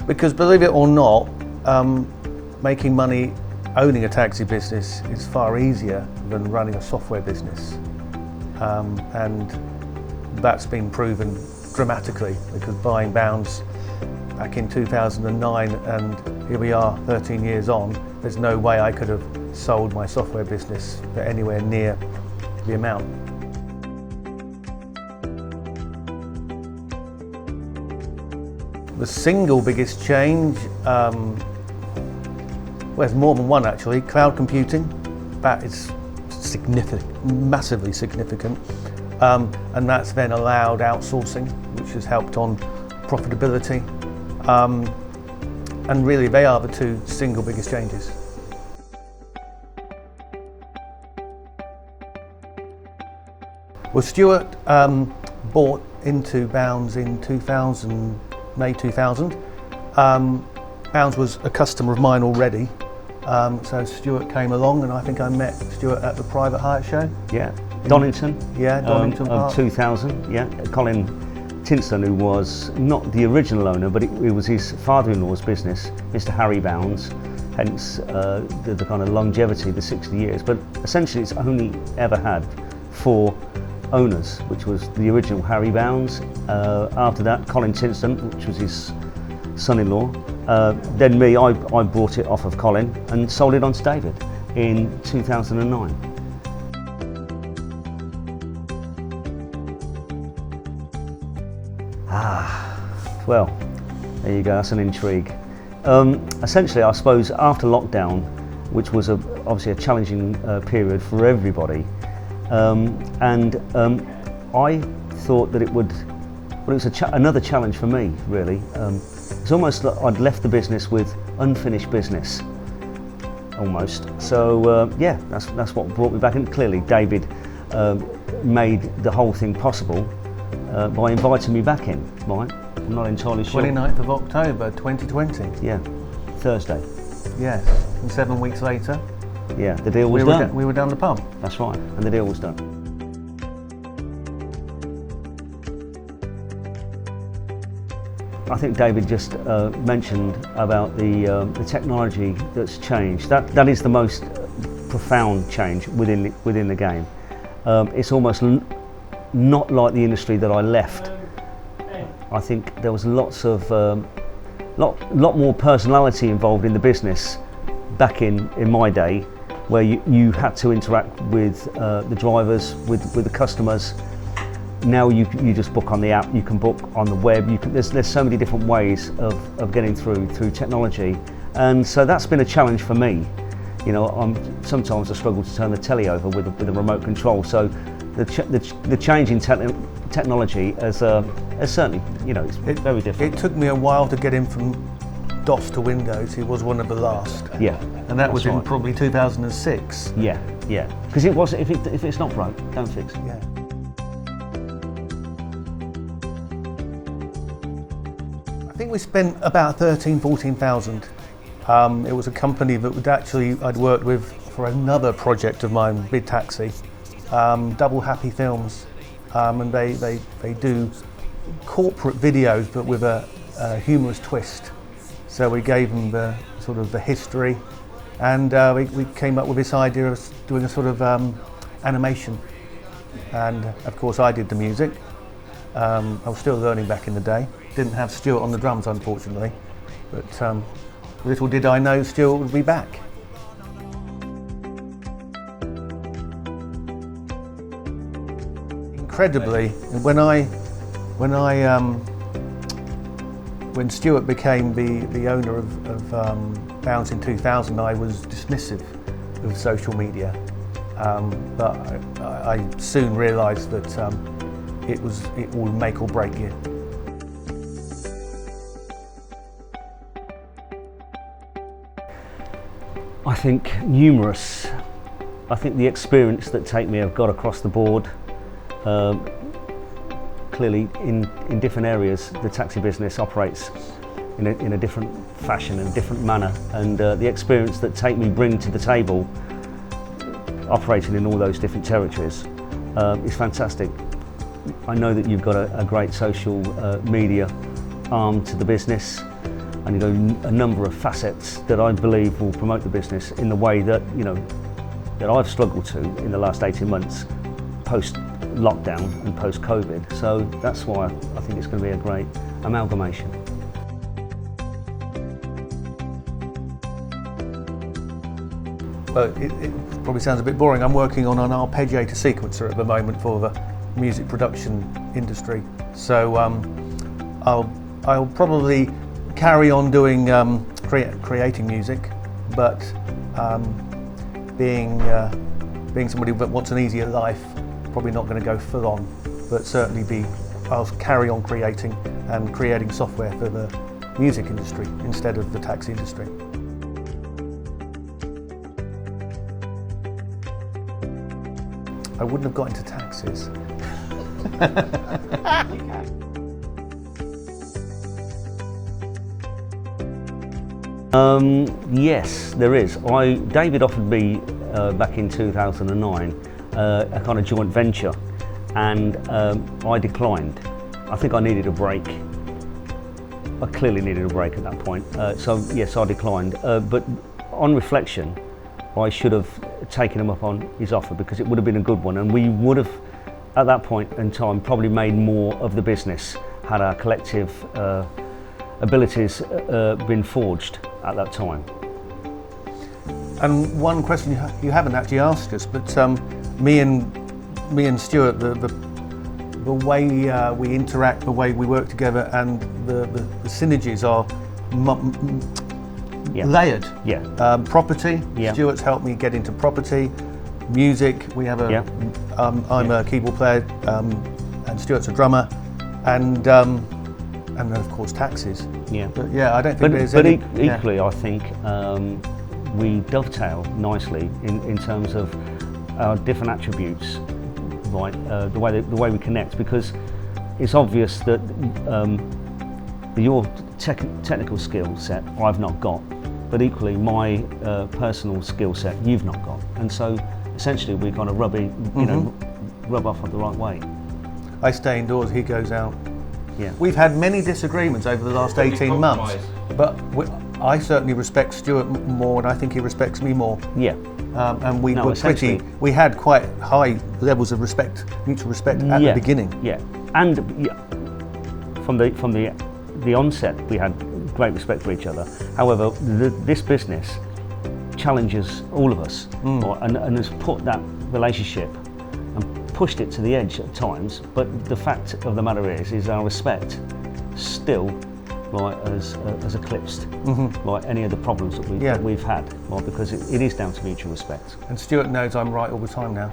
Because believe it or not, making money owning a taxi business is far easier than running a software business. And that's been proven dramatically, because buying Bounds back in 2009 and here we are 13 years on, there's no way I could have sold my software business for anywhere near the amount. The single biggest change, well, there's more than one actually. Cloud computing, that is significant, massively significant, and that's then allowed outsourcing, which has helped on profitability, and really they are the two single biggest changes. Well, Stuart bought into Bounds in May 2000. Bounds was a customer of mine already, so Stuart came along, and I think I met Stuart at the private hire show. Yeah, Donington. Yeah, Donington of 2000. Yeah, Colin Tinston, who was not the original owner, but it was his father-in-law's business, Mr. Harry Bounds. Hence the kind of longevity, the 60 years. But essentially, it's only ever had 4 owners, which was the original Harry Bounds. After that, Colin Tinston, which was his son-in-law. Then me, I bought it off of Colin and sold it on to David in 2009. Well, there you go, that's an intrigue. Essentially, I suppose after lockdown, which was obviously a challenging period for everybody, I thought that it was another challenge for me, really. It's almost like I'd left the business with unfinished business, almost. So yeah, that's what brought me back. And clearly, David made the whole thing possible by inviting me back in. Right? I'm not entirely sure. 29th of October 2020. Yeah, Thursday. Yes, and 7 weeks later. Yeah, the deal was done. We were down the pub. That's right, and the deal was done. I think David just mentioned about the technology that's changed. That is the most profound change within the game. It's almost not like the industry that I left. I think there was lots of lot more personality involved in the business back in my day, where you had to interact with the drivers, with the customers. Now you just book on the app, you can book on the web. There's so many different ways of getting through technology, and so that's been a challenge for me. You know, sometimes I struggle to turn the telly over with a remote control. So the change in technology has certainly, you know, it's very different. It took me a while to get him from DOS to Windows. He was one of the last. Yeah, and that was in probably 2006. Yeah, because it was. If it's not broke, don't fix it. Yeah. I think we spent about 14,000. It was a company that I'd worked with for another project of mine, Bid Taxi, Double Happy Films, and they do corporate videos but with a humorous twist. So we gave them the sort of the history, and we came up with this idea of doing a sort of animation. And of course I did the music. I was still learning back in the day. Didn't have Stuart on the drums, unfortunately, but little did I know Stuart would be back. Incredibly, when Stuart became the owner of Bounds in 2000, I was dismissive of social media, but I soon realised that it would make or break you. I think numerous. I think the experience that Take Me have got across the board, clearly in different areas, the taxi business operates in a different fashion and a different manner, and the experience that Take Me bring to the table, operating in all those different territories, is fantastic. I know that you've got a great social media arm to the business. and a number of facets that I believe will promote the business in the way that that I've struggled to in the last 18 months, post lockdown and post COVID. So that's why I think it's going to be a great amalgamation. But it probably sounds a bit boring. I'm working on an arpeggiator sequencer at the moment for the music production industry. So I'll probably carry on doing creating music, but being somebody that wants an easier life, probably not going to go full on. But certainly I'll carry on creating and creating software for the music industry instead of the taxi industry. I wouldn't have got into taxis. Yes, there is. David offered me back in 2009 a kind of joint venture, and I declined. I think I needed a break. I clearly needed a break at that point. So yes, I declined. But on reflection, I should have taken him up on his offer, because it would have been a good one, and we would have, at that point in time, probably made more of the business had our collective abilities been forged at that time. And one question you haven't actually asked us, but me and Stuart, the way we interact, the way we work together, and the synergies are layered. Yeah. Property. Yeah. Stuart's helped me get into property. Music. We have I'm a keyboard player, and Stuart's a drummer, and then of course taxis. Yeah. But yeah, I don't think there's but any. Equally, I think we dovetail nicely in terms of our different attributes, right? The way we connect, because it's obvious that your technical skill set I've not got, but equally my personal skill set you've not got, and so essentially we kind of rub off the right way. I stay indoors, he goes out. Yeah. We've had many disagreements over the last 18 months, but I certainly respect Stuart more, and I think he respects me more. Yeah. And we we had quite high levels of respect, mutual respect at the beginning. Yeah. And from the onset, we had great respect for each other. However, this business challenges all of us, and has put that relationship and pushed it to the edge at times. But the fact of the matter is our respect still has eclipsed any of the problems that we've had, because it is down to mutual respect. And Stuart knows I'm right all the time now.